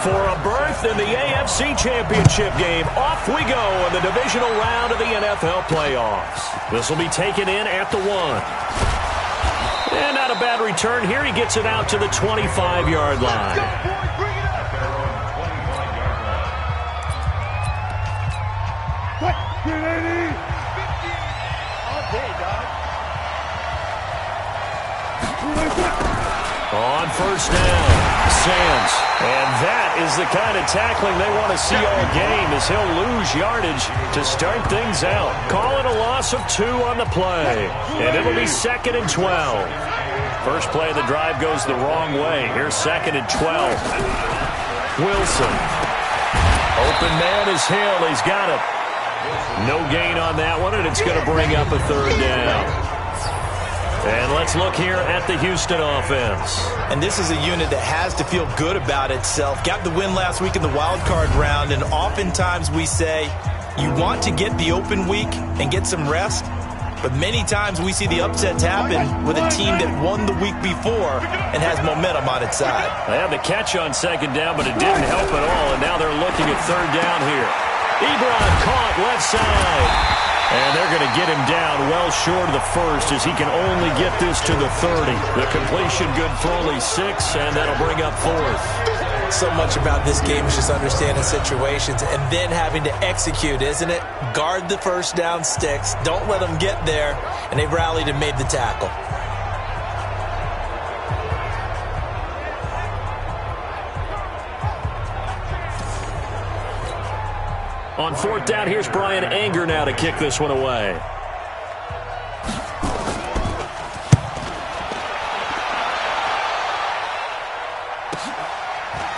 for a berth in the AFC Championship game. Off we go in the divisional round of the NFL playoffs. This will be taken in at the 1. And not a bad return here. He gets it out to the 25-yard line. On first down, Sands. And that is the kind of tackling they want to see all game, as he'll lose yardage to start things out. Call it a loss of 2 on the play. And it'll be 2nd and 12. First play of the drive goes the wrong way. Here's 2nd and 12. Wilson. Open man is Hill. He's got it. No gain on that one, and it's going to bring up a 3rd down. And let's look here at the Houston offense. And this is a unit that has to feel good about itself. Got the win last week in the wild card round, and oftentimes we say you want to get the open week and get some rest, but many times we see the upsets happen with a team that won the week before and has momentum on its side. They had the catch on 2nd down, but it didn't help at all, and now they're looking at 3rd down here. Ebron caught left side. And they're going to get him down well short of the 1st, as he can only get this to the 30. The completion good for only 6, and that'll bring up 4th. So much about this game is just understanding situations and then having to execute, isn't it? Guard the first down sticks. Don't let them get there. And they rallied and made the tackle. On 4th down, here's Brian Anger now to kick this one away.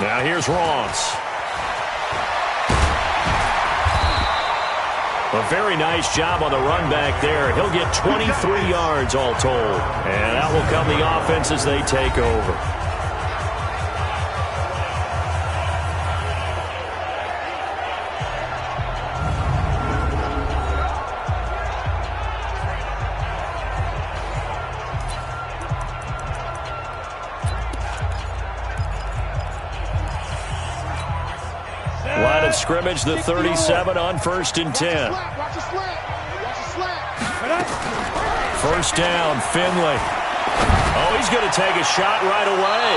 Now here's Ross. A very nice job on the run back there. He'll get 23 yards all told. And that will come the offense as they take over. Scrimmage, the 37 on 1st and 10. First down, Finley. Oh, he's going to take a shot right away.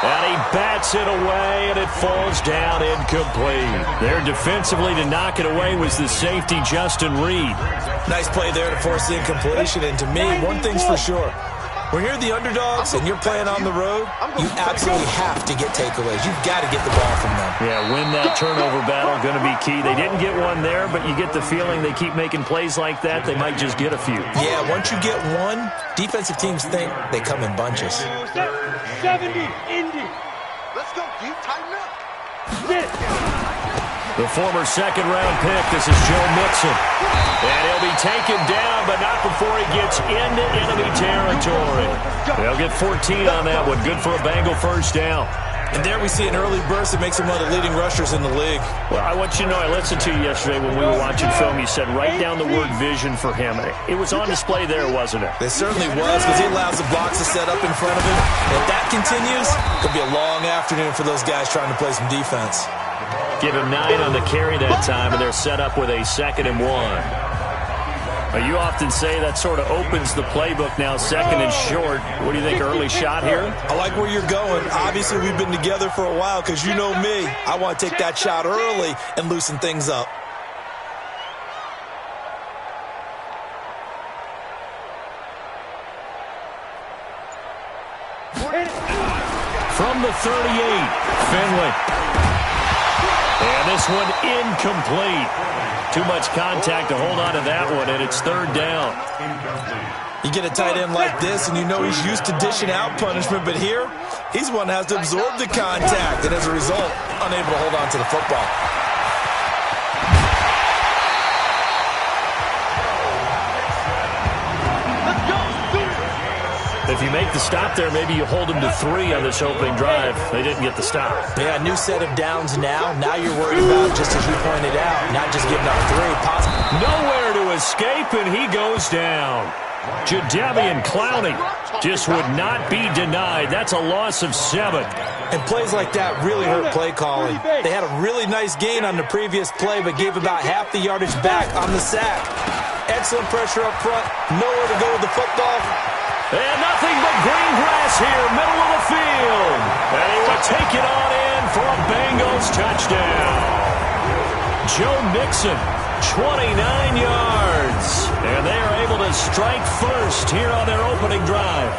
And he bats it away, and it falls down incomplete. There defensively to knock it away was the safety, Justin Reed. Nice play there to force the incompletion. And to me, one thing's for sure. When you're the underdogs and you're playing on the road, you absolutely have to get takeaways. You've got to get the ball from them. Yeah, win that turnover battle, going to be key. They didn't get one there, but you get the feeling they keep making plays like that, they might just get a few. Yeah, once you get one, defensive teams think they come in bunches. 70, Indy. Let's go, dude. Tighten up. The former 2nd-round pick, this is Joe Mixon. And he'll be taken down, but not before he gets into enemy territory. They'll get 14 on that one. Good for a Bengal first down. And there we see an early burst that makes him one of the leading rushers in the league. Well, I want you to know, I listened to you yesterday when we were watching film. You said write down the word vision for him. It was on display there, wasn't it? It certainly was, because he allows the blocks to set up in front of him. And if that continues, it'll be a long afternoon for those guys trying to play some defense. Give him 9 on the carry that time, and they're set up with a 2nd and 1. You often say that sort of opens the playbook now, 2nd and short. What do you think, early shot here? I like where you're going. Obviously, we've been together for a while, because you know me. I want to take that shot early and loosen things up. From the 38, Finley. And this one incomplete. Too much contact to hold on to that one, and it's 3rd down. You get a tight end like this, and you know he's used to dishing out punishment, but here, he's one that has to absorb the contact, and as a result, unable to hold on to the football. If you make the stop there, maybe you hold them to 3 on this opening drive. They didn't get the stop. Yeah, new set of downs now. Now you're worried about, just as you pointed out, not just giving up 3. Nowhere to escape, and he goes down. Jadeveon Clowney just would not be denied. That's a loss of 7. And plays like that really hurt play calling. They had a really nice gain on the previous play, but gave about half the yardage back on the sack. Excellent pressure up front. Nowhere to go with the football. And nothing but green grass here, middle of the field. And he will take it on in for a Bengals touchdown. Joe Mixon, 29 yards. And they are able to strike first here on their opening drive.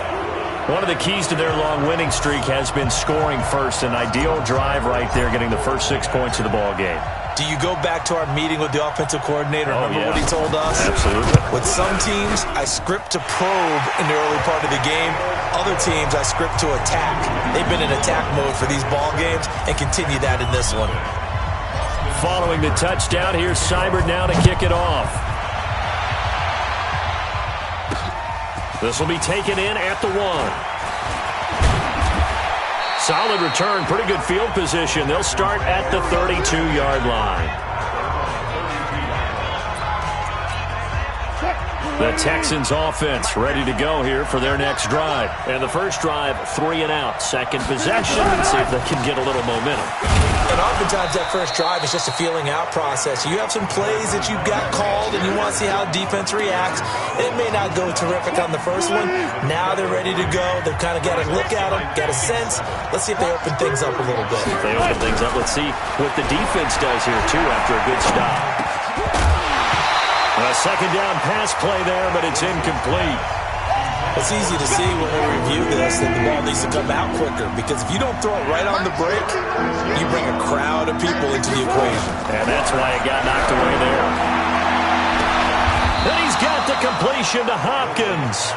One of the keys to their long winning streak has been scoring first. An ideal drive right there, getting the first 6 points of the ball game. Do you go back to our meeting with the offensive coordinator? Remember what he told us? Absolutely. With some teams, I script to probe in the early part of the game. Other teams, I script to attack. They've been in attack mode for these ball games and continue that in this one. Following the touchdown, here's Seibert now to kick it off. This will be taken in at the 1. Solid return, pretty good field position. They'll start at the 32-yard line. The Texans offense ready to go here for their next drive. And the first drive, 3 and out. Second possession, and see if they can get a little momentum. And oftentimes that first drive is just a feeling out process. You have some plays that you've got called and you want to see how the defense reacts. It may not go terrific on the first one. Now they're ready to go. They've kind of got to look at them, got a sense. Let's see if they open things up a little bit. If they open things up, let's see what the defense does here, too, after a good stop. A second down pass play there, but it's incomplete. It's easy to see when we review this that the ball needs to come out quicker, because if you don't throw it right on the break, you bring a crowd of people into the equation. And that's why it got knocked away there. Then he's got the completion to Hopkins.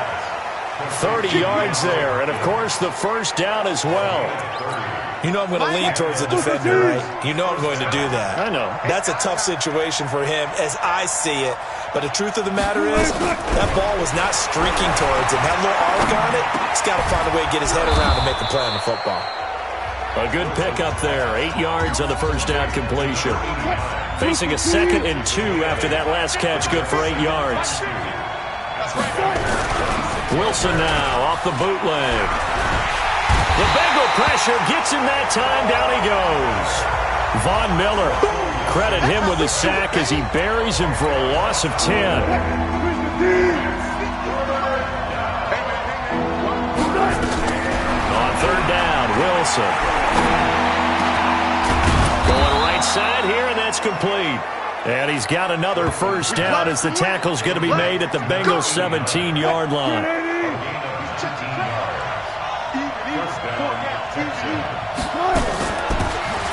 30 yards there, and of course the first down as well. You know I'm going to lean towards the defender, right? You know I'm going to do that. I know. That's a tough situation for him as I see it. But the truth of the matter is, that ball was not streaking towards him. Had a little arc on it. He's got to find a way to get his head around and make a play on the football. A good pickup there. 8 yards on the first down completion. Facing a 2nd and 2 after that last catch. Good for 8 yards. Wilson now off the bootleg. The Bengal pressure gets him that time. Down he goes. Von Miller, credit him with a sack as he buries him for a loss of 10. On third down, Wilson. Going right side here, and that's complete. And he's got another first down as the tackle's going to be made at the Bengals' 17-yard line.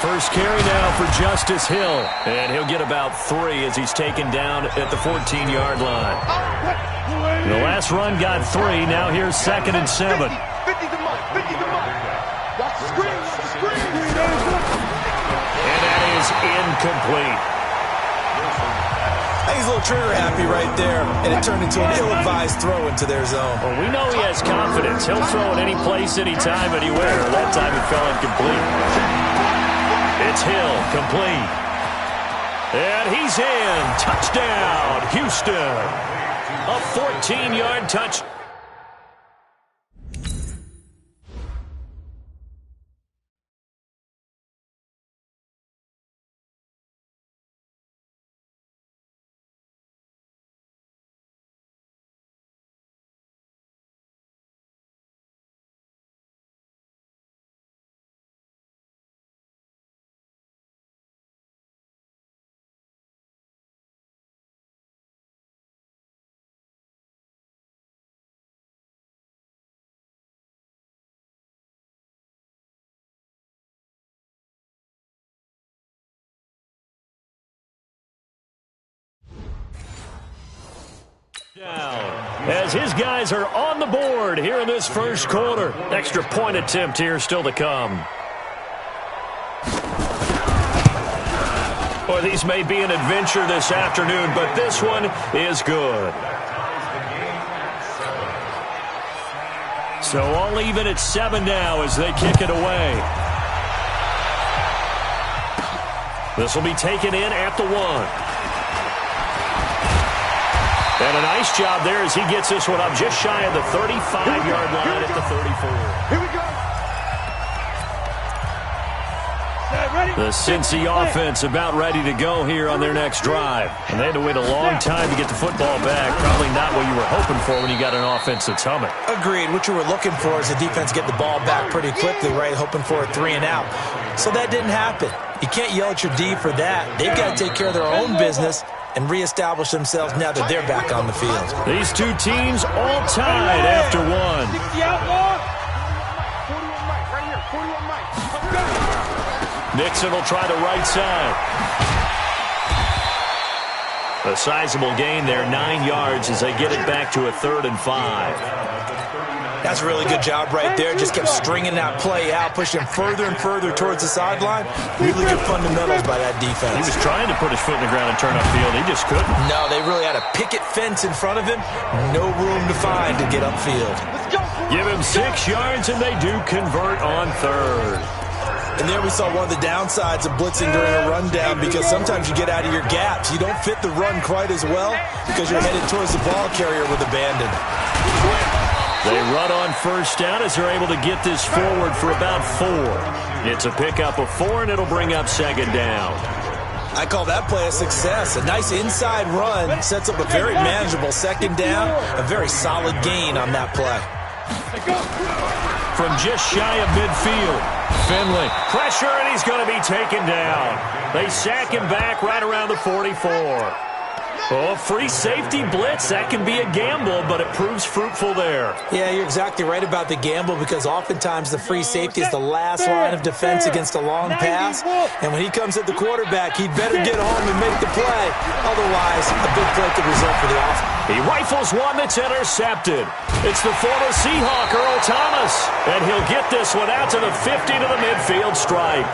First carry now for Justice Hill. And he'll get about 3 as he's taken down at the 14-yard line. The last run got 3. Now here's 2nd and 7. And that is incomplete. I think he's a little trigger happy right there, and it turned into an ill-advised throw into their zone. Well, we know he has confidence. He'll throw it any place, anytime, anywhere. That time it fell incomplete. It's Hill, complete. And he's in. Touchdown, Houston. A 14-yard touch. As his guys are on the board here in this first quarter. Extra point attempt here still to come. Boy, these may be an adventure this afternoon, but this one is good. So all even at 7 now as they kick it away. This will be taken in at the 1. And a nice job there as he gets this one up just shy of the 35-yard line at the 34. Here we go. The Cincy offense about ready to go here on their next drive. And they had to wait a long time to get the football back. Probably not what you were hoping for when you got an offense that's humming. Agreed. What you were looking for is the defense get the ball back pretty quickly, right? Hoping for a 3 and out. So that didn't happen. You can't yell at your D for that. They've got to take care of their own business and reestablish themselves now that they're back on the field. These two teams all tied after one. 60 outlaw. 41 Mike, right here. 41 Mike. Nixon will try the right side. A sizable gain there, 9 yards as they get it back to a 3rd and 5. That's a really good job right there. Just kept stringing that play out, pushing further and further towards the sideline. Really good fundamentals by that defense. He was trying to put his foot in the ground and turn upfield. He just couldn't. No, they really had a picket fence in front of him. No room to find to get upfield. Give him 6 yards, and they do convert on 3rd. And there we saw one of the downsides of blitzing during a rundown, because sometimes you get out of your gaps. You don't fit the run quite as well because you're headed towards the ball carrier with abandon. They run on 1st down as they're able to get this forward for about 4. It's a pickup of 4, and it'll bring up 2nd down. I call that play a success. A nice inside run sets up a very manageable 2nd down. A very solid gain on that play. From just shy of midfield, Finley. Pressure, and he's going to be taken down. They sack him back right around the 44. Oh, free safety blitz. That can be a gamble, but it proves fruitful there. Yeah, you're exactly right about the gamble, because oftentimes the free safety is the last line of defense against a long pass. And when he comes at the quarterback, he'd better get home and make the play. Otherwise, a big play could result for the offense. He rifles one that's intercepted. It's the former Seahawk, Earl Thomas. And he'll get this one out to the 50 to the midfield stripe.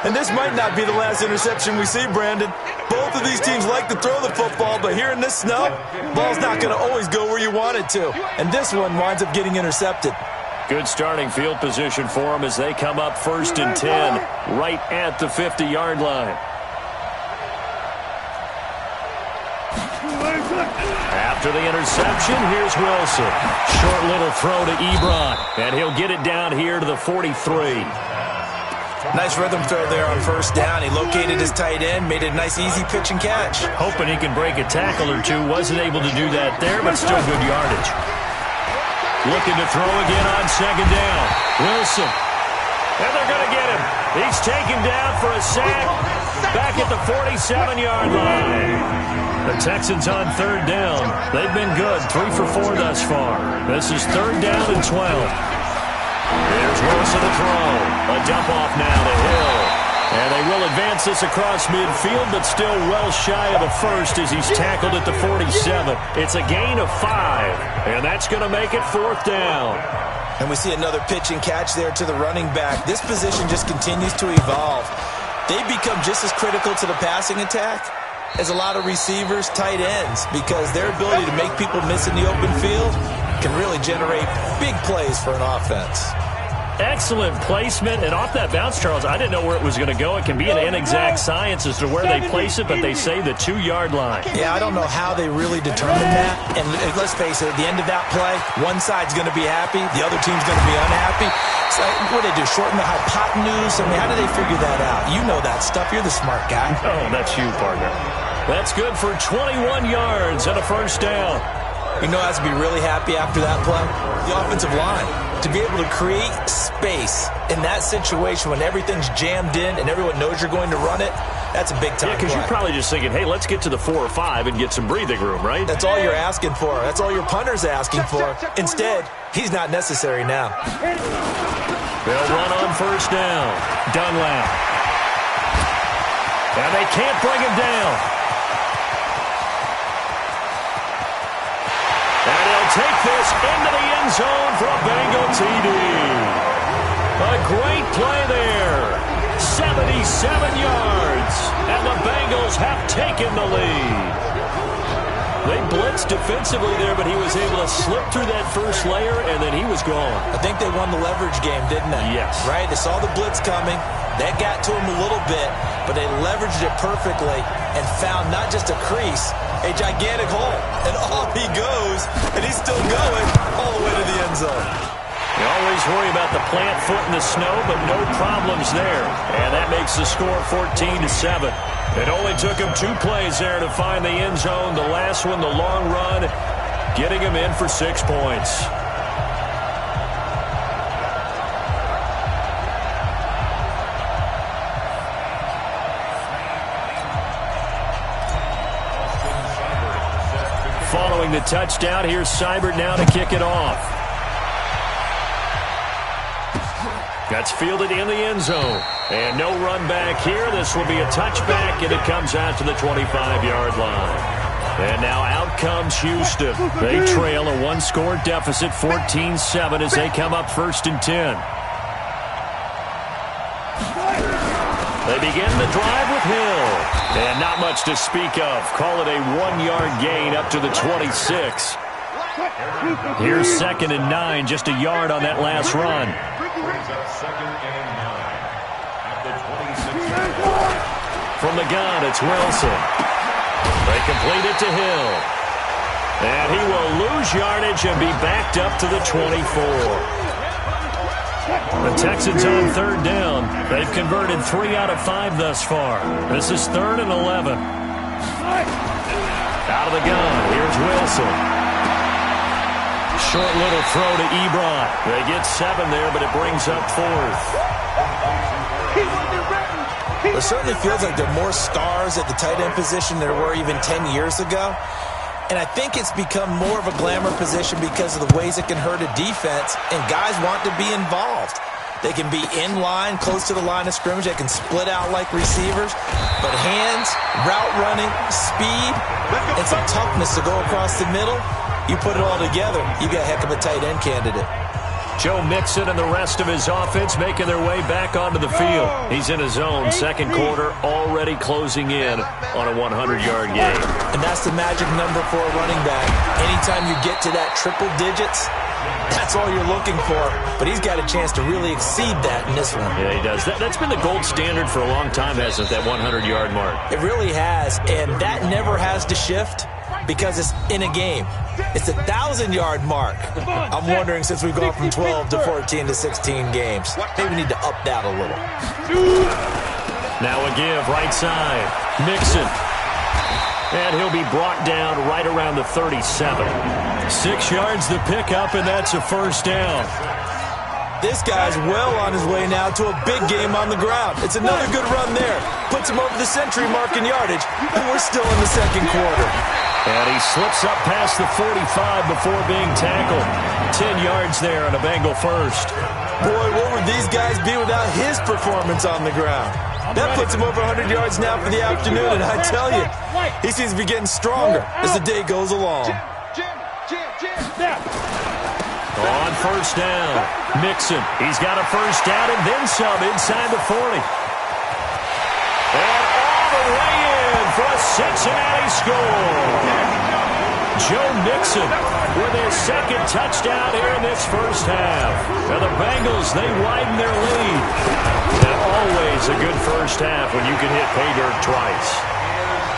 And this might not be the last interception we see, Brandon. Both of these teams like to throw the football, but here in this snow, ball's not going to always go where you want it to. And this one winds up getting intercepted. Good starting field position for them as they come up 1st and 10, right at the 50-yard line. After the interception, here's Wilson. Short little throw to Ebron, and he'll get it down here to the 43. Nice rhythm throw there on 1st down. He located his tight end, made it a nice easy pitch and catch. Hoping he can break a tackle or two. Wasn't able to do that there, but still good yardage. Looking to throw again on 2nd down. Wilson. And they're going to get him. He's taken down for a sack back at the 47-yard line. The Texans on 3rd down. They've been good. 3 for 4 thus far. This is 3rd down and 12. There's Wilson to throw. A dump off now to Hill. And they will advance this across midfield, but still well shy of the 1st as he's tackled at the 47. It's a gain of 5, and that's going to make it 4th down. And we see another pitch and catch there to the running back. This position just continues to evolve. They become just as critical to the passing attack as a lot of receivers, tight ends, because their ability to make people miss in the open field can really generate big plays for an offense. Excellent placement, and off that bounce, Charles, I didn't know where it was going to go. It can be an inexact science as to where they place it, but they say the 2-yard line. Yeah, I don't know how they really determine that. And let's face it, at the end of that play, one side's going to be happy, the other team's going to be unhappy. So what do they do, shorten the hypotenuse? I mean, how do they figure that out? You know that stuff. You're the smart guy. Oh, that's you, partner. That's good for 21 yards and a 1st down. You know, has to be really happy after that play. The offensive line, to be able to create space in that situation when everything's jammed in and everyone knows you're going to run it, that's a big time play. Yeah, because you're probably just thinking, hey, let's get to the 4 or 5 and get some breathing room, right? That's all you're asking for. That's all your punter's asking for. Instead, he's not necessary now. They'll run on 1st down. Dunlap. And they can't bring him down. And he'll take this into the end zone for a Bengal TD. A great play there. 77 yards. And the Bengals have taken the lead. They blitzed defensively there, but he was able to slip through that first layer, and then he was gone. I think they won the leverage game, didn't they? Yes. Right? They saw the blitz coming. That got to him a little bit, but they leveraged it perfectly and found not just a crease, a gigantic hole. And off he goes, and he's still going all the way to the end zone. You always worry about the plant foot in the snow, but no problems there. And that makes the score 14-7. It only took him 2 plays there to find the end zone. The last one, the long run, getting him in for 6 points. Following the touchdown, here's Seibert now to kick it off. That's fielded in the end zone. And no run back here. This will be a touchback, and it comes out to the 25-yard line. And now out comes Houston. They trail a 1-score deficit, 14-7, as they come up 1st and 10. They begin the drive with Hill. And not much to speak of. Call it a 1-yard gain up to the 26. Here's 2nd and 9, just a yard on that last run. From the gun, it's Wilson. They complete it to Hill. And he will lose yardage and be backed up to the 24. The Texans on 3rd down. They've converted 3 out of 5 thus far. This is 3rd and 11. Out of the gun, here's Wilson. Short little throw to Ebron. They get 7 there, but it brings up 4th. It certainly feels like there are more stars at the tight end position than there were even 10 years ago. And I think it's become more of a glamour position because of the ways it can hurt a defense, and guys want to be involved. They can be in line, close to the line of scrimmage. They can split out like receivers. But hands, route running, speed, and some toughness to go across the middle, you put it all together, you got a heck of a tight end candidate. Joe Mixon and the rest of his offense making their way back onto the field. He's in his own 2nd quarter, already closing in on a 100-yard game. And that's the magic number for a running back. Anytime you get to that triple digits, that's all you're looking for. But he's got a chance to really exceed that in this one. Yeah, he does. That's been the gold standard for a long time, hasn't it, that 100-yard mark? It really has, and that never has to shift because it's in a game. It's a 1,000-yard mark. I'm wondering, since we've gone from 12 to 14 to 16 games, maybe we need to up that a little. Now a give, right side. Mixon. And he'll be brought down right around the 37. 6 yards the pickup, and that's a 1st down. This guy's well on his way now to a big game on the ground. It's another good run there. Puts him over the century mark in yardage, and we're still in the 2nd quarter. And he slips up past the 45 before being tackled. 10 yards there on a Bengal 1st. Boy, what would these guys be without his performance on the ground? That puts him over 100 yards now for the afternoon, and I tell you, he seems to be getting stronger as the day goes along. On 1st down, Mixon. He's got a 1st down and then some inside the 40. And all the way in for a Cincinnati score. Joe Mixon with his 2nd touchdown here in this 1st half. Now the Bengals, they widen their lead. And always a good 1st half when you can hit pay dirt twice.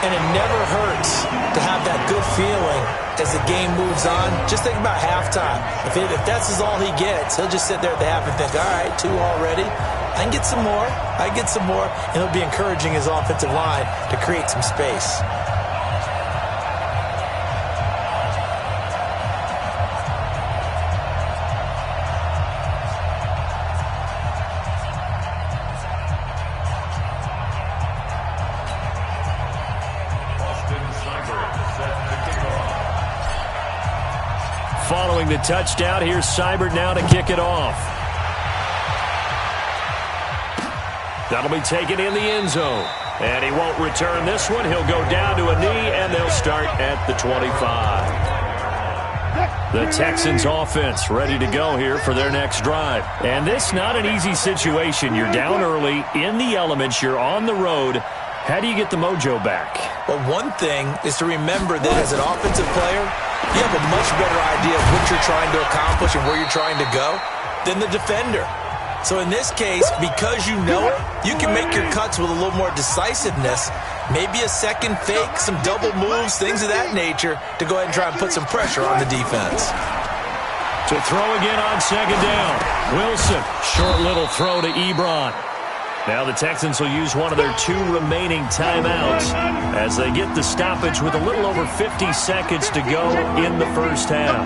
And it never hurts to have that good feeling as the game moves on. Just think about halftime. If that's all he gets, he'll just sit there at the half and think, all right, 2 already. I can get some more. I get some more. And he'll be encouraging his offensive line to create some space. Following the touchdown, here's Seibert now to kick it off. That'll be taken in the end zone. And he won't return this one. He'll go down to a knee, and they'll start at the 25. The Texans offense ready to go here for their next drive. And this not an easy situation. You're down early, in the elements, you're on the road. How do you get the mojo back? Well, one thing is to remember that as an offensive player, you have a much better idea of what you're trying to accomplish and where you're trying to go than the defender. So in this case, because you know it, you can make your cuts with a little more decisiveness, maybe a second fake, some double moves, things of that nature, to go ahead and try and put some pressure on the defense. To throw again on second down. Wilson, short little throw to Ebron. Now the Texans will use one of their 2 remaining timeouts as they get the stoppage with a little over 50 seconds to go in the first half.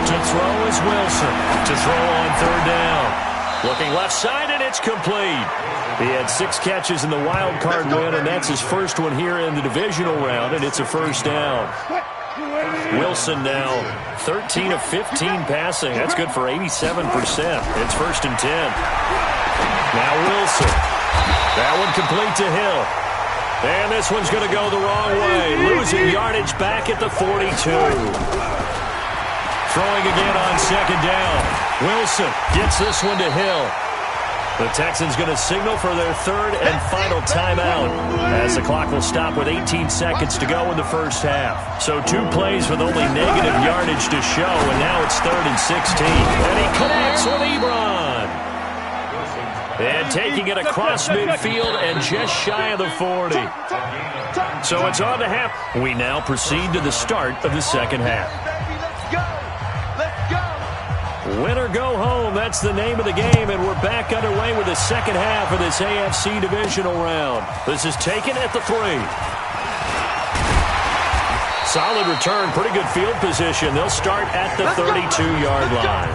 To throw is Wilson. To throw on third down. Looking left side, and it's complete. He had 6 catches in the wild card win, and that's his first one here in the divisional round, and it's a first down. Wilson now 13 of 15 passing. That's good for 87%. It's first and 10. Now Wilson. That one complete to Hill. And this one's going to go the wrong way. Losing yardage back at the 42. Throwing again on second down. Wilson gets this one to Hill. The Texans going to signal for their 3rd and final timeout as the clock will stop with 18 seconds to go in the first half. So 2 plays with only negative yardage to show, and now it's 3rd and 16. And he connects with Ebron. And taking it across midfield and just shy of the 40. So it's on to half. We now proceed to the start of the second half. Win or go home, that's the name of the game, and we're back underway with the second half of this AFC Divisional round. This is taken at the 3. Solid return, pretty good field position. They'll start at the 32-yard line.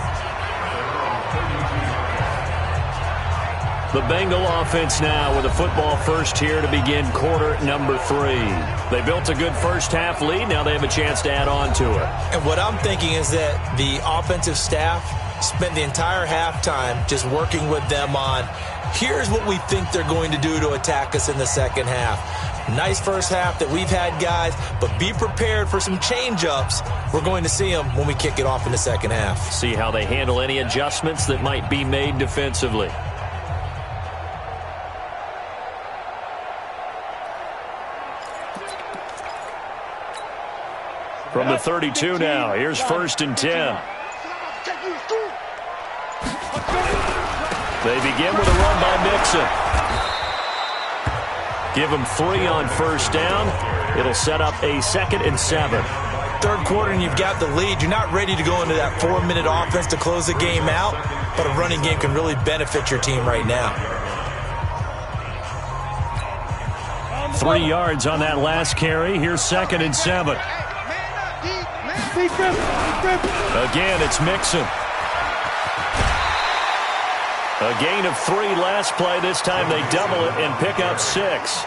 The Bengal offense now with a football first here to begin quarter number 3. They built a good first half lead. Now they have a chance to add on to it. And what I'm thinking is that the offensive staff spent the entire halftime just working with them on, here's what we think they're going to do to attack us in the second half. Nice first half that we've had, guys, but be prepared for some change-ups. We're going to see them when we kick it off in the second half. See how they handle any adjustments that might be made defensively. From the 32 now, here's first and 10. They begin with a run by Mixon. Give them 3 on first down. It'll set up a 2nd and 7. Third quarter and you've got the lead. You're not ready to go into that 4-minute offense to close the game out, but a running game can really benefit your team right now. 3 yards on that last carry. Here's 2nd and 7. Again, it's Mixon. A gain of 3 last play. This time they double it and pick up 6.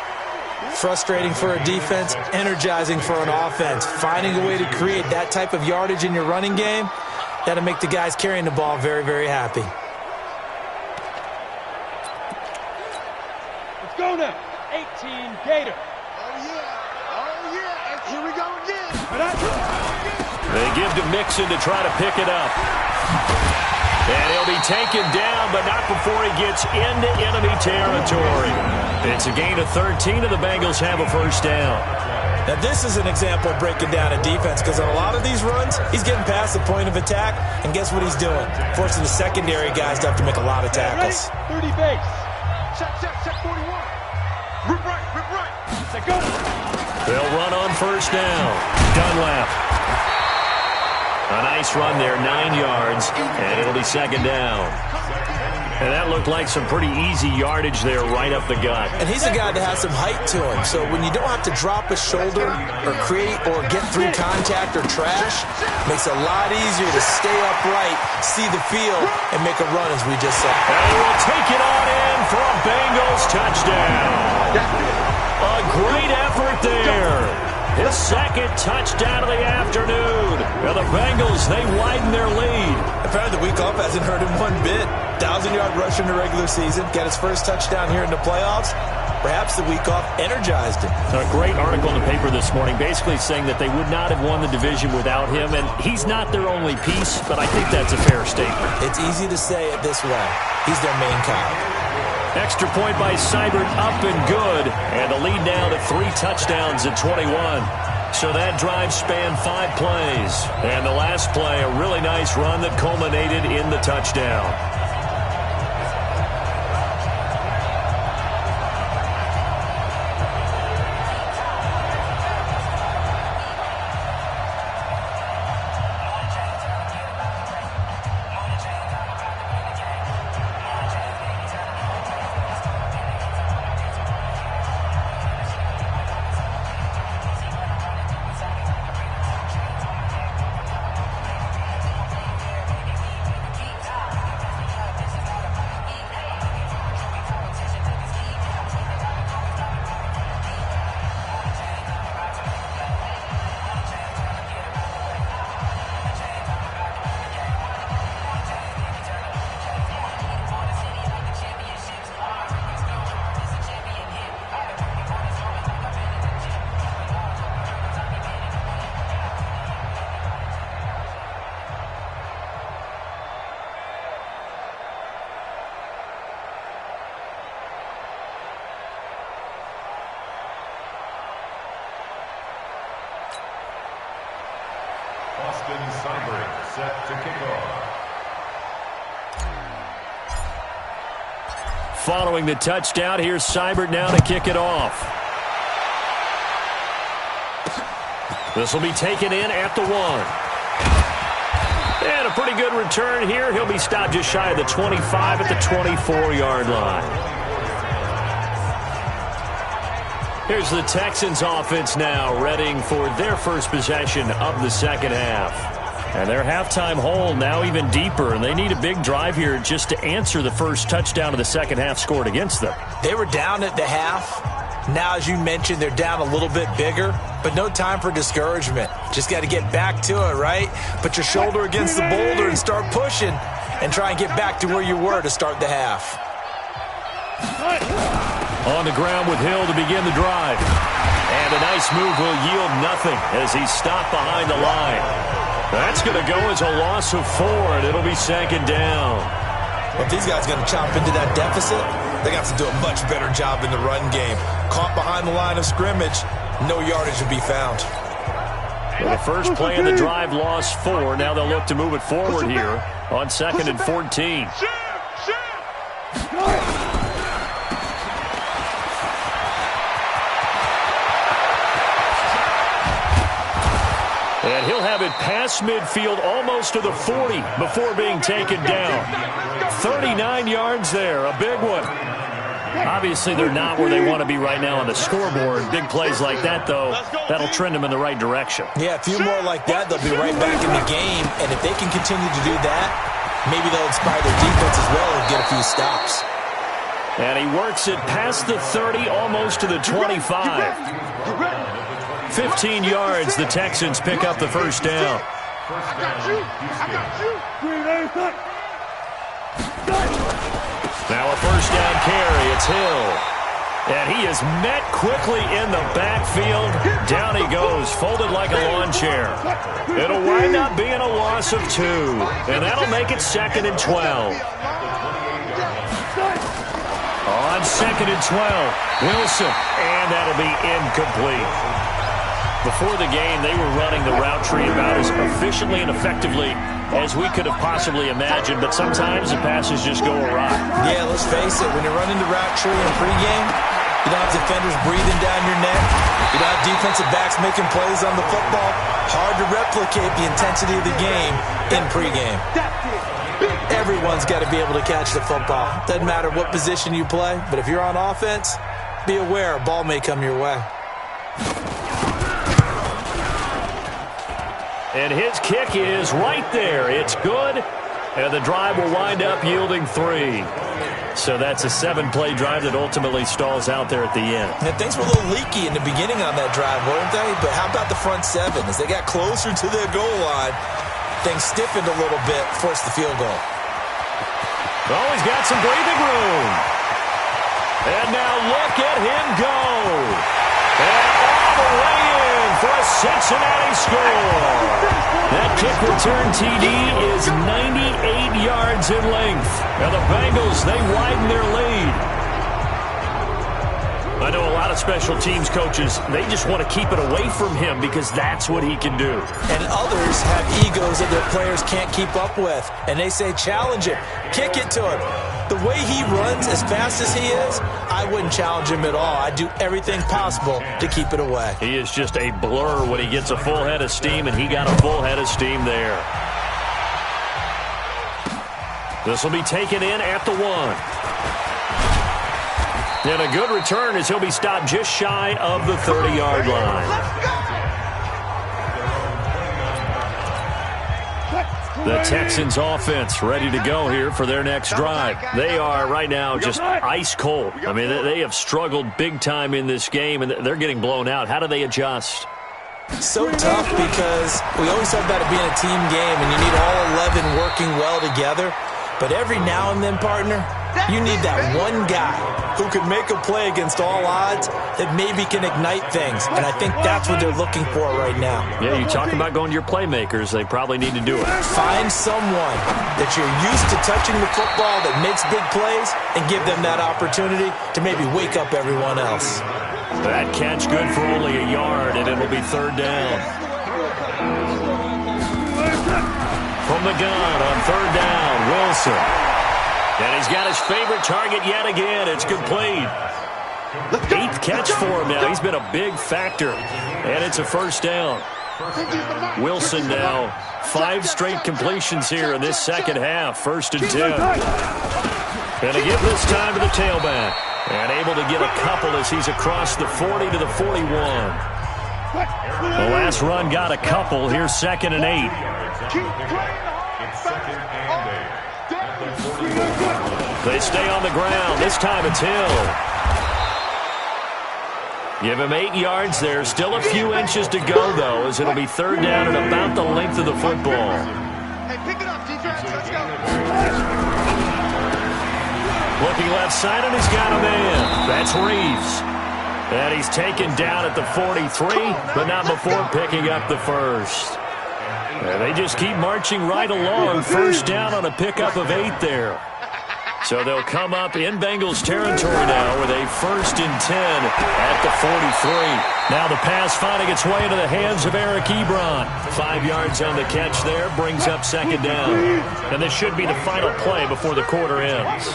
Frustrating for a defense, energizing for an offense. Finding a way to create that type of yardage in your running game, that'll make the guys carrying the ball very, very happy. Let's go now. 18 Gator. Oh, yeah. Oh, yeah. And here we go again. They give to Mixon to try to pick it up. And he'll be taken down, but not before he gets into enemy territory. It's a gain of 13, and the Bengals have a first down. Now, this is an example of breaking down a defense, because on a lot of these runs, he's getting past the point of attack, and guess what he's doing? Forcing the secondary guys to have to make a lot of tackles. 30 base. Check 41. Rip right. Set go. They'll run on first down. Dunlap. A nice run there, 9 yards, and it'll be 2nd down. And that looked like some pretty easy yardage there right up the gut. And he's a guy that has some height to him, so when you don't have to drop a shoulder or create or get through contact or trash, makes it a lot easier to stay upright, see the field, and make a run, as we just said. And he will take it on in for a Bengals touchdown. A great effort there. His 2nd touchdown of the afternoon. Now the Bengals, they widen their lead. Apparently the week off hasn't hurt him one bit. 1,000-yard rush in the regular season. Got his first touchdown here in the playoffs. Perhaps the week off energized him. A great article in the paper this morning basically saying that they would not have won the division without him. And he's not their only piece, but I think that's a fair statement. It's easy to say it this way. He's their main guy. Extra point by Seibert, up and good. And the lead now to 3 touchdowns at 21. So that drive spanned 5 plays. And the last play, a really nice run that culminated in the touchdown. Set to kick off. Following the touchdown, here's Seibert now to kick it off. This will be taken in at the 1. And a pretty good return here. He'll be stopped just shy of the 25 at the 24-yard line. Here's the Texans offense now, readying for their first possession of the second half. And their halftime hole now even deeper, and they need a big drive here just to answer the first touchdown of the second half scored against them. They were down at the half. Now, as you mentioned, they're down a little bit bigger, but no time for discouragement. Just got to get back to it, right? Put your shoulder against the boulder and start pushing and try and get back to where you were to start the half. On the ground with Hill to begin the drive. And a nice move will yield nothing as he's stopped behind the line. That's going to go as a loss of 4, and it'll be second down. If these guys are going to chomp into that deficit, they got to do a much better job in the run game. Caught behind the line of scrimmage, no yardage to be found. Well, the first play of the drive lost 4. Now they'll look to move it forward here on 2nd and 14. And he'll have it past midfield almost to the 40 before being taken down. 39 yards there, a big one. Obviously, they're not where they want to be right now on the scoreboard. Big plays like that, though, that'll trend them in the right direction. Yeah, a few more like that, they'll be right back in the game. And if they can continue to do that, maybe they'll inspire their defense as well and get a few stops. And he works it past the 30, almost to the 25. 15 yards, the Texans pick up the first down. Now a first down carry, it's Hill. And he is met quickly in the backfield. Down he goes, folded like a lawn chair. It'll wind up being a loss of 2. And that'll make it 2nd and 12. On 2nd and 12, Wilson. And that'll be incomplete. Before the game, they were running the route tree about as efficiently and effectively as we could have possibly imagined, but sometimes the passes just go awry. Yeah, let's face it, when you're running the route tree in pregame, you don't have defenders breathing down your neck. You don't have defensive backs making plays on the football. Hard to replicate the intensity of the game in pregame. Everyone's got to be able to catch the football. Doesn't matter what position you play, but if you're on offense, be aware a ball may come your way. And his kick is right there. It's good. And the drive will wind up yielding 3. So that's a 7-play drive that ultimately stalls out there at the end. And things were a little leaky in the beginning on that drive, weren't they? But how about the front 7? As they got closer to their goal line, things stiffened a little bit, forced the field goal. Oh, he's got some breathing room. And now look at him go. And all the way in for a Cincinnati score. That kick return TD is 98 yards in length. Now the Bengals, they widen their lead. I know a lot of special teams coaches, they just want to keep it away from him because that's what he can do. And others have egos that their players can't keep up with. And they say, challenge him, kick it to him. The way he runs as fast as he is, I wouldn't challenge him at all. I'd do everything possible to keep it away. He is just a blur when he gets a full head of steam, and he got a full head of steam there. This will be taken in at the 1. And a good return as he'll be stopped just shy of the 30-yard line. The Texans offense ready to go here for their next drive. They are right now just ice cold. I mean, they have struggled big time in this game, and they're getting blown out. How do they adjust? So tough because we always talk about it being a team game, and you need all 11 working well together. But every now and then, partner, you need that one guy who can make a play against all odds that maybe can ignite things. And I think that's what they're looking for right now. Yeah, you talk about going to your playmakers. They probably need to do it. Find someone that you're used to touching the football that makes big plays and give them that opportunity to maybe wake up everyone else. That catch good for only a yard, and it'll be 3rd down. From the gun on 3rd down, Wilson. And he's got his favorite target yet again. It's complete. 8th catch for him now. He's been a big factor. And it's a 1st down. Wilson now 5 straight completions here in this second half. 1st and 10. And to give this time to the tailback. And able to get a couple as he's across the 40 to the 41. The last run got a couple. Here's 2nd and 8. They stay on the ground. This time it's Hill. Give him 8 yards there. Still a few inches to go, though, as it'll be 3rd down and about the length of the football. Hey, pick it up, defense. Let's go. Looking left side, and he's got a man. That's Reeves. And he's taken down at the 43, but not before picking up the 1st. And they just keep marching right along. 1st down on a pickup of 8 there. So they'll come up in Bengals territory now with a 1st and 10 at the 43. Now the pass finding its way into the hands of Eric Ebron. 5 yards on the catch there, brings up 2nd down. And this should be the final play before the quarter ends.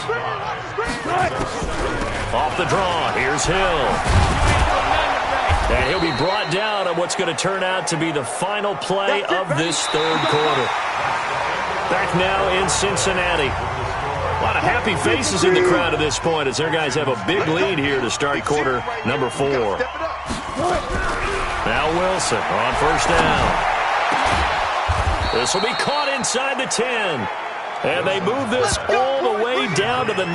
Off the draw, here's Hill. And he'll be brought down on what's going to turn out to be the final play of this 3rd quarter. Back now in Cincinnati. A lot of happy faces in the crowd at this point as their guys have a big lead here to start quarter number 4. Now Wilson on 1st down. This will be caught inside the 10. And they move this all the way down to the 9.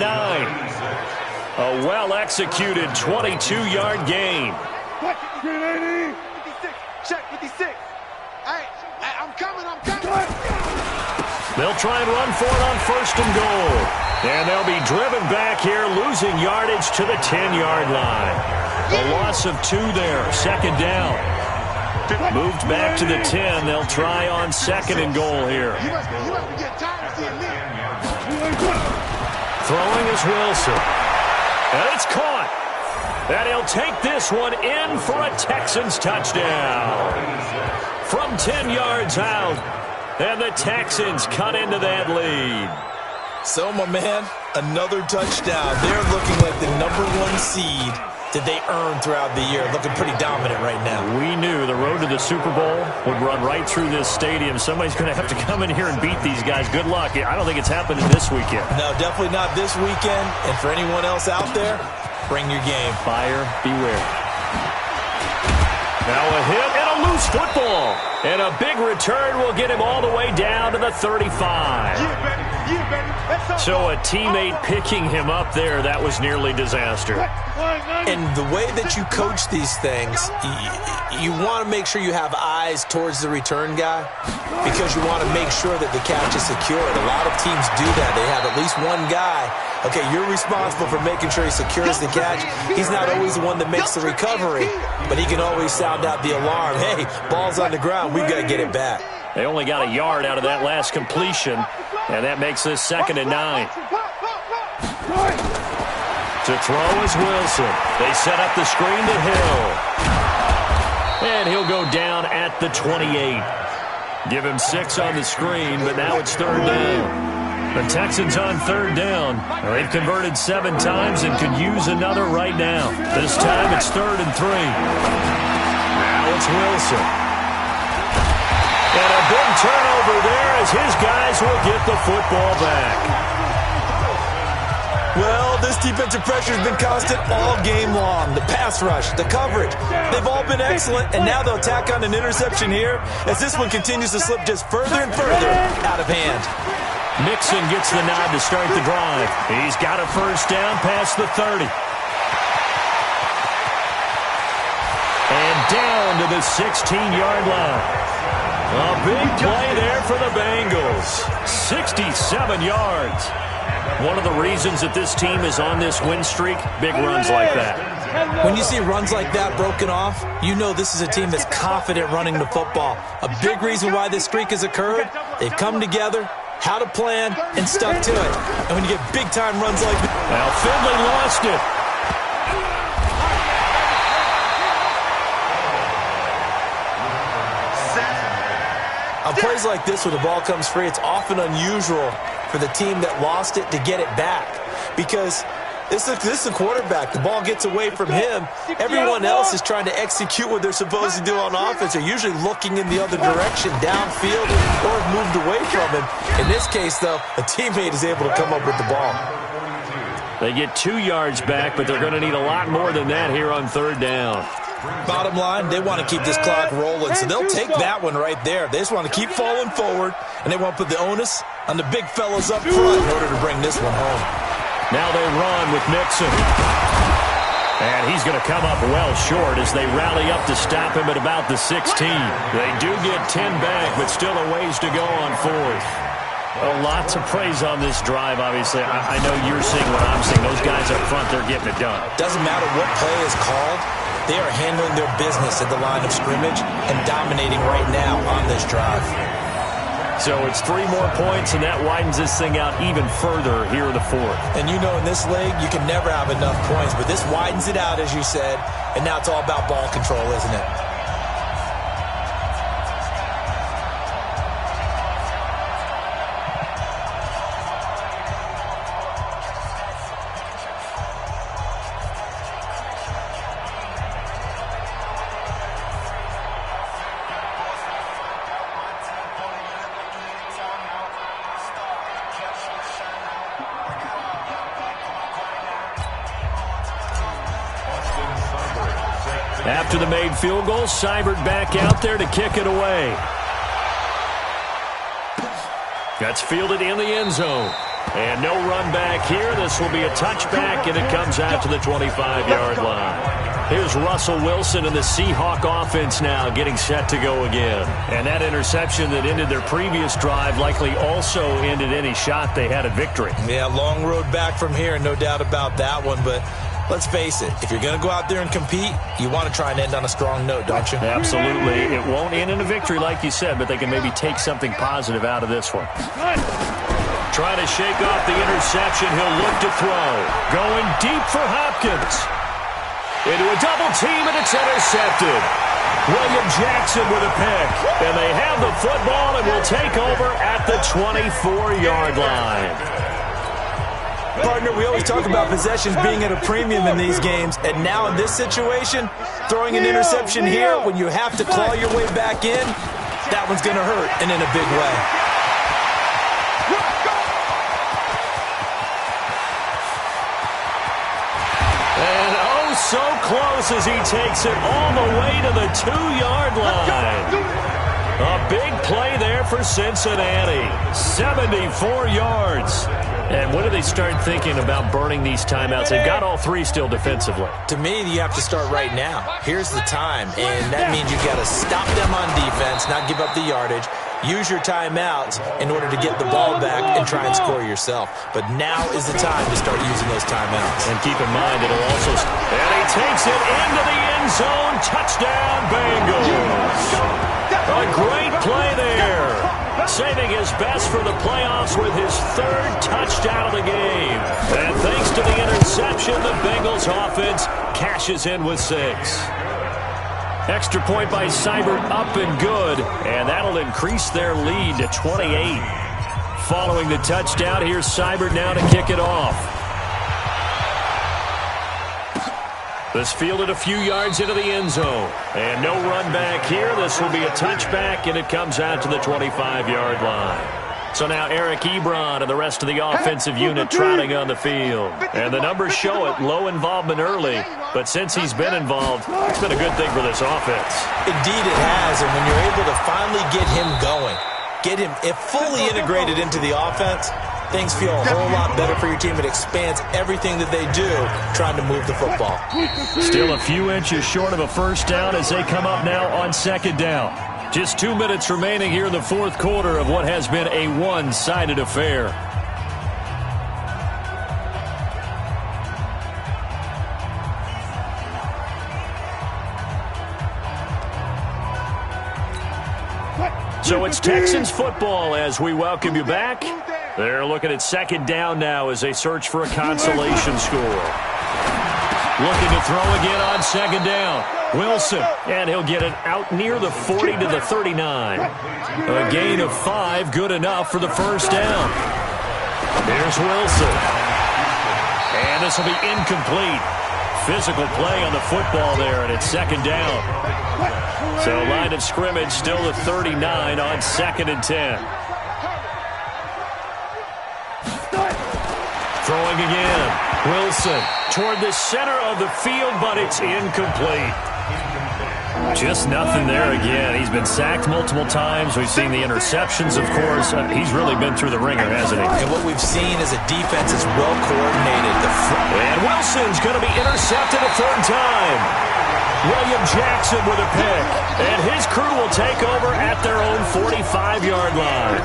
A well-executed 22-yard gain. 56. Check 56. Hey, I'm coming. They'll try and run for it on 1st and goal. And they'll be driven back here, losing yardage to the 10-yard line. A loss of 2 there, 2nd down. Moved back to the 10. They'll try on 2nd and goal here. Throwing is Wilson. And it's caught. And he'll take this one in for a Texans touchdown. From 10 yards out. And the Texans cut into that lead. So, my man, another touchdown. They're looking like the #1 seed that they earned throughout the year. Looking pretty dominant right now. We knew the road to the Super Bowl would run right through this stadium. Somebody's going to have to come in here and beat these guys. Good luck. I don't think it's happening this weekend. No, definitely not this weekend. And for anyone else out there, bring your game. Buyer beware. Now a hit and a loose football. And a big return will get him all the way down to the 35. So a teammate picking him up there, that was nearly disaster. And the way that you coach these things, you want to make sure you have eyes towards the return guy because you want to make sure that the catch is secured. A lot of teams do that. They have at least one guy. Okay, you're responsible for making sure he secures the catch. He's not always the one that makes the recovery, but he can always sound out the alarm. Hey, ball's on the ground. We've got to get it back. They only got a yard out of that last completion, and that makes this 2nd and 9. To throw is Wilson. They set up the screen to Hill. And he'll go down at the 28. Give him 6 on the screen, but now it's 3rd down. The Texans on 3rd down. They've converted 7 times and could use another right now. This time it's 3rd and 3. Now it's Wilson. And a big turnover there as his guys will get the football back. Well, this defensive pressure has been constant all game long. The pass rush, the coverage, they've all been excellent, and now they'll tack on an interception here as this one continues to slip just further and further out of hand. Mixon gets the nod to start the drive. He's got a 1st down past the 30. And down to the 16-yard line. A big play there for the Bengals. 67 yards. One of the reasons that this team is on this win streak, big runs like that. When you see runs like that broken off, you know this is a team that's confident running the football. A big reason why this streak has occurred, they've come together, had a plan, and stuck to it. And when you get big-time runs like that... Now Finley lost it. On plays like this where the ball comes free, it's often unusual for the team that lost it to get it back. Because this is a quarterback. The ball gets away from him. Everyone else is trying to execute what they're supposed to do on offense. They're usually looking in the other direction, downfield, or have moved away from him. In this case, though, a teammate is able to come up with the ball. They get 2 yards back, but they're going to need a lot more than that here on 3rd down. Bottom line, they want to keep this clock rolling, so they'll take that one right there. They just want to keep falling forward, and they want to put the onus on the big fellas up front in order to bring this one home. Now they run with Mixon. And he's going to come up well short as they rally up to stop him at about the 16. They do get 10 back, but still a ways to go on 4th. Well, lots of praise on this drive, obviously. I know you're seeing what I'm seeing. Those guys up front, they're getting it done. Doesn't matter what play is called. They are handling their business at the line of scrimmage and dominating right now on this drive. So it's 3 more points, and that widens this thing out even further here in the 4th. And you know in this league, you can never have enough points, but this widens it out, as you said, and now it's all about ball control, isn't it? After the made field goal, Seibert back out there to kick it away. That's fielded in the end zone. And no run back here. This will be a touchback, and it comes out to the 25-yard line. Here's Russell Wilson and the Seahawk offense now getting set to go again. And that interception that ended their previous drive likely also ended any shot they had at victory. Yeah, long road back from here, no doubt about that one, but let's face it, if you're going to go out there and compete, you want to try and end on a strong note, don't you? Absolutely. It won't end in a victory like you said, but they can maybe take something positive out of this one. Trying to shake off the interception. He'll look to throw. Going deep for Hopkins. Into a double team, and it's intercepted. William Jackson with a pick. And they have the football and will take over at the 24-yard line. Partner, we always talk about possessions being at a premium in these games, and now in this situation, throwing an interception here when you have to claw your way back in, that one's going to hurt, and in a big way. And oh, so close as he takes it all the way to the 2-yard line. A big play there for Cincinnati. 74 yards. And when do they start thinking about burning these timeouts? They've got all 3 still defensively. To me, you have to start right now. Here's the time, and that means you've got to stop them on defense, not give up the yardage. Use your timeouts in order to get the ball back and try and score yourself. But now is the time to start using those timeouts. And keep in mind, it'll also... And he takes it into the end zone. Touchdown, Bengals. A great play there. saving his best for the playoffs with his 3rd touchdown of the game. And thanks to the interception, the Bengals offense cashes in with 6. Extra point by Seibert, up and good, and that'll increase their lead to 28. Following the touchdown, here's Seibert now to kick it off. This fielded a few yards into the end zone. And no run back here. This will be a touchback, and it comes out to the 25-yard line. So now Eric Ebron and the rest of the offensive unit trotting on the field. And the numbers show it, low involvement early. But since he's been involved, it's been a good thing for this offense. Indeed it has, and when you're able to finally get him going, get him fully integrated into the offense, things feel a whole lot better for your team. It expands everything that they do trying to move the football. Still a few inches short of a first down as they come up now on 2nd down. Just 2 minutes remaining here in the 4th quarter of what has been a one-sided affair. So it's Texans football as we welcome you back. They're looking at 2nd down now as they search for a consolation score. Looking to throw again on 2nd down. Wilson, and he'll get it out near the 40 to the 39. A gain of 5, good enough for the first down. Here's Wilson. And this will be incomplete. Physical play on the football there, and it's 2nd down. So line of scrimmage still at 39 on 2nd and 10. Throwing again. Wilson toward the center of the field, but it's incomplete. Just nothing there again. He's been sacked multiple times. We've seen the interceptions, of course. He's really been through the ringer, hasn't he? And what we've seen is a defense that's well coordinated. And Wilson's going to be intercepted a 3rd time. William Jackson with a pick. And his crew will take over at their own 45-yard line.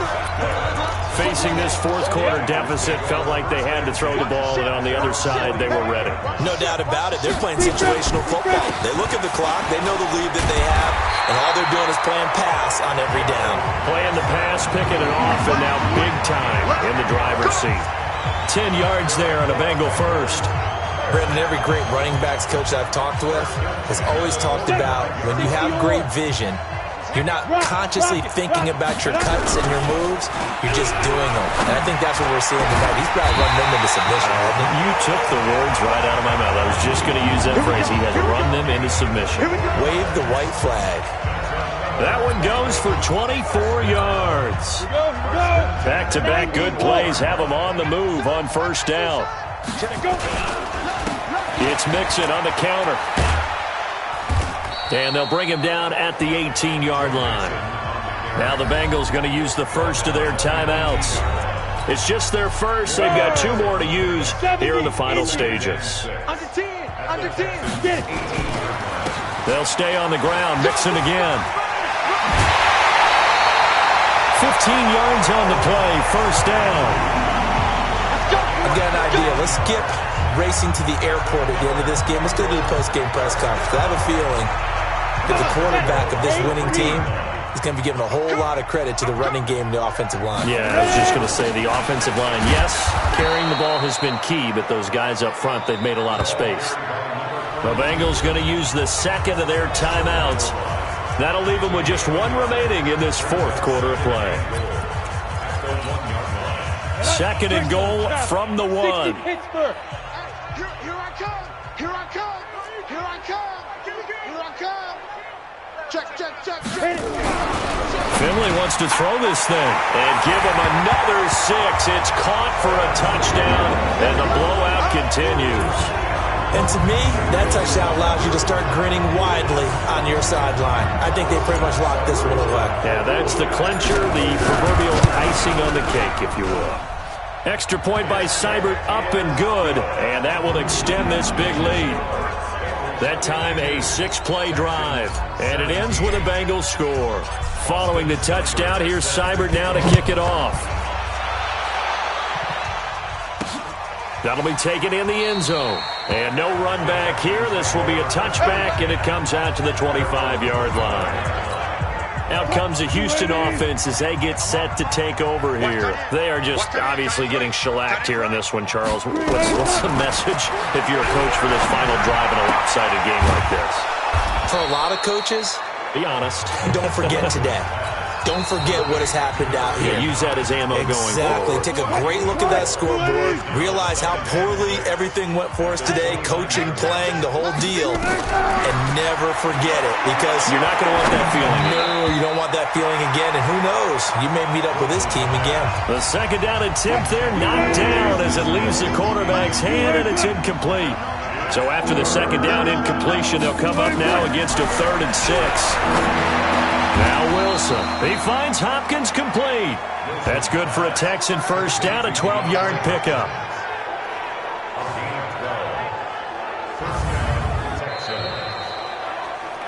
Facing this 4th quarter deficit, felt like they had to throw the ball, and on the other side, they were ready. No doubt about it. They're playing situational football. They look at the clock, they know the lead that they have, and all they're doing is playing pass on every down. Playing the pass, picking it off, and now big time in the driver's seat. 10 yards there on a Bengal first. Brendan, every great running backs coach I've talked with has always talked about when you have great vision, you're not consciously thinking about your cuts and your moves. You're just doing them. And I think that's what we're seeing tonight. He's probably run them into submission, hasn't he? You took the words right out of my mouth. I was just going to use that phrase. He has run them into submission. Wave the white flag. That one goes for 24 yards. Back-to-back good plays have them on the move on first down. It's Mixon on the counter. And they'll bring him down at the 18-yard line. Now the Bengals going to use the first of their timeouts. It's just their first. They've got 2 more to use here in the final stages. Under 10, get it. They'll stay on the ground. Mixon again. 15 yards on the play. First down. I've got an idea. Let's skip racing to the airport at the end of this game. Let's go to the post-game press conference. I have a feeling that the quarterback of this winning team is going to be given a whole lot of credit to the running game and the offensive line. Yeah, I was just going to say the offensive line, yes, carrying the ball has been key, but those guys up front, they've made a lot of space. The Bengals going to use the second of their timeouts. That'll leave them with just 1 remaining in this 4th quarter of play. 2nd and goal from the 1. Here I come. Here I come. Here I come. Here I come. Check. Finley wants to throw this thing and give him another 6. It's caught for a touchdown, and the blowout continues. And to me, that touchdown allows you to start grinning widely on your sideline. I think they pretty much locked this one away. Yeah, that's the clincher, the proverbial icing on the cake, if you will. Extra point by Seibert, up and good, and that will extend this big lead. That time a 6-play drive, and it ends with a Bengals score. Following the touchdown, here's Seibert now to kick it off. That'll be taken in the end zone. And no run back here. This will be a touchback, and it comes out to the 25-yard line. Out comes the Houston offense as they get set to take over here. They are just obviously getting shellacked here in this one, Charles. What's the message if you're a coach for this final drive in a lopsided game like this? For a lot of coaches, be honest. Don't forget today. Don't forget what has happened out here. Yeah, use that as ammo going forward. Exactly. Take a great look at that scoreboard. Realize how poorly everything went for us today. Coaching, playing, the whole deal. And never forget it. Because you're not going to want that feeling. No, you don't want that feeling again. And who knows? You may meet up with this team again. The second down attempt there, knocked down as it leaves the quarterback's hand, and it's incomplete. So after the second down incompletion, they'll come up now against a 3rd and 6. Now Wilson. He finds Hopkins complete. That's good for a Texan first down, a 12-yard pickup.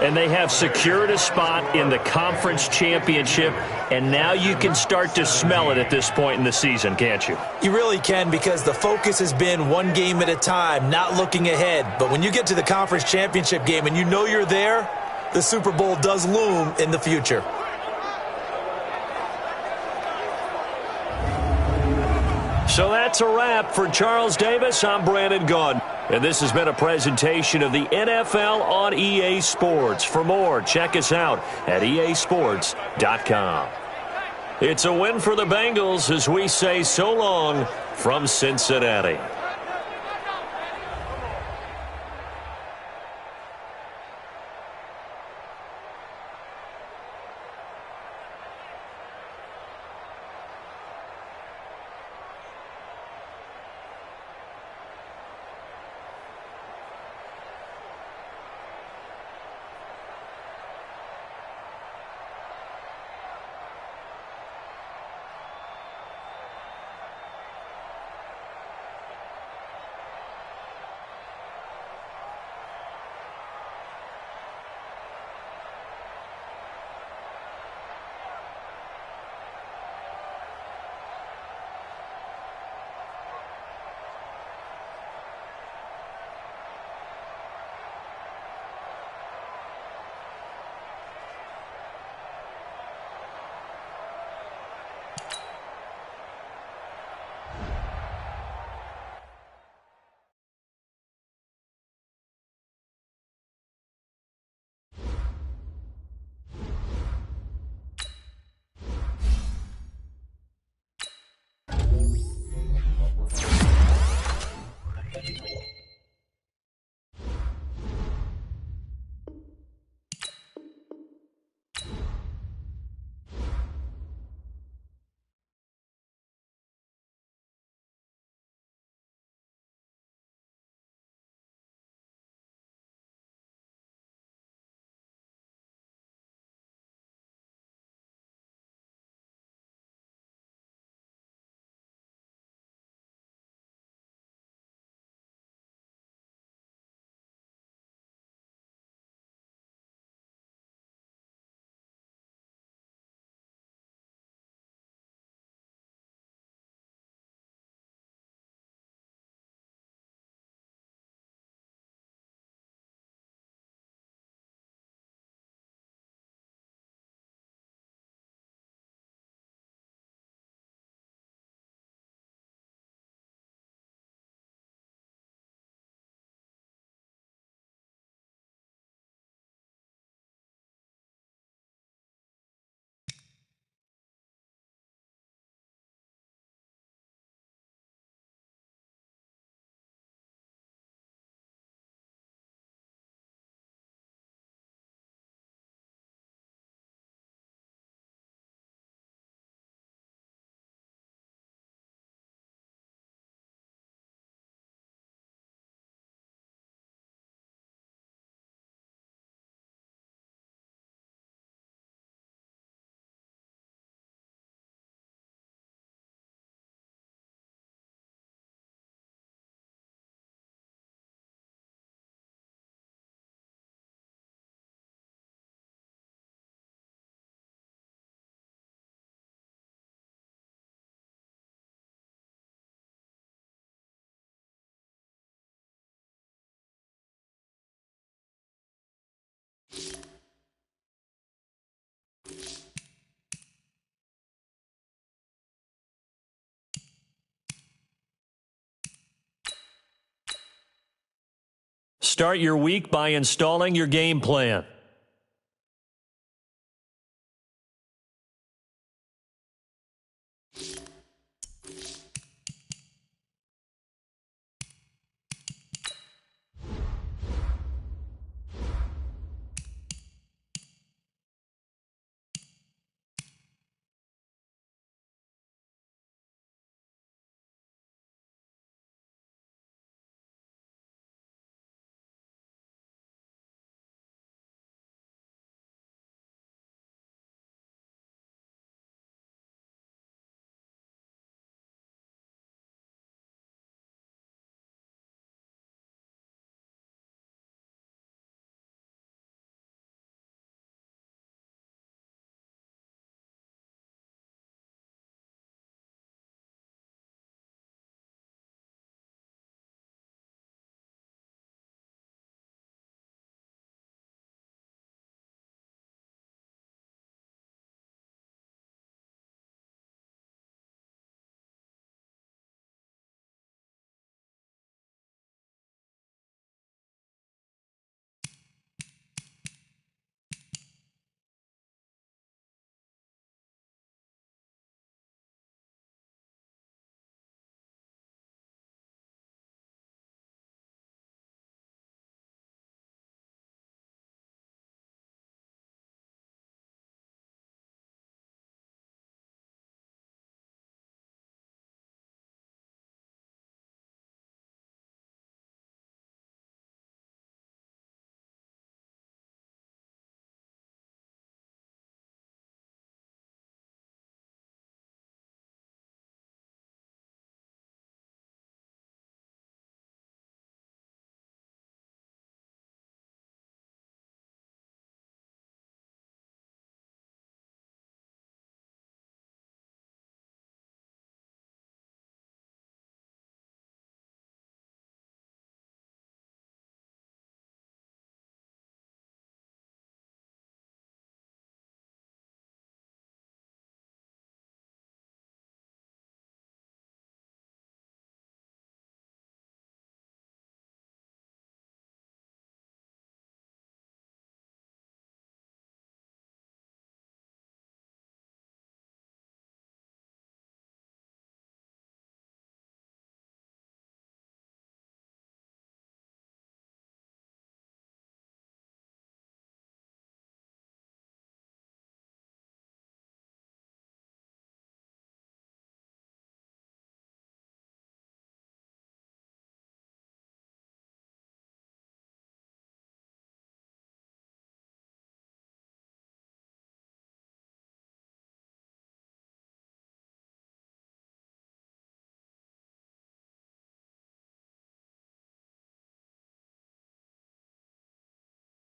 And they have secured a spot in the conference championship, and now you can start to smell it at this point in the season, can't you? You really can, because the focus has been one game at a time, not looking ahead. But when you get to the conference championship game and you know you're there, the Super Bowl does loom in the future. So that's a wrap for Charles Davis. I'm Brandon Gaudin. And this has been a presentation of the NFL on EA Sports. For more, check us out at easports.com. It's a win for the Bengals as we say so long from Cincinnati. Start your week by installing your game plan.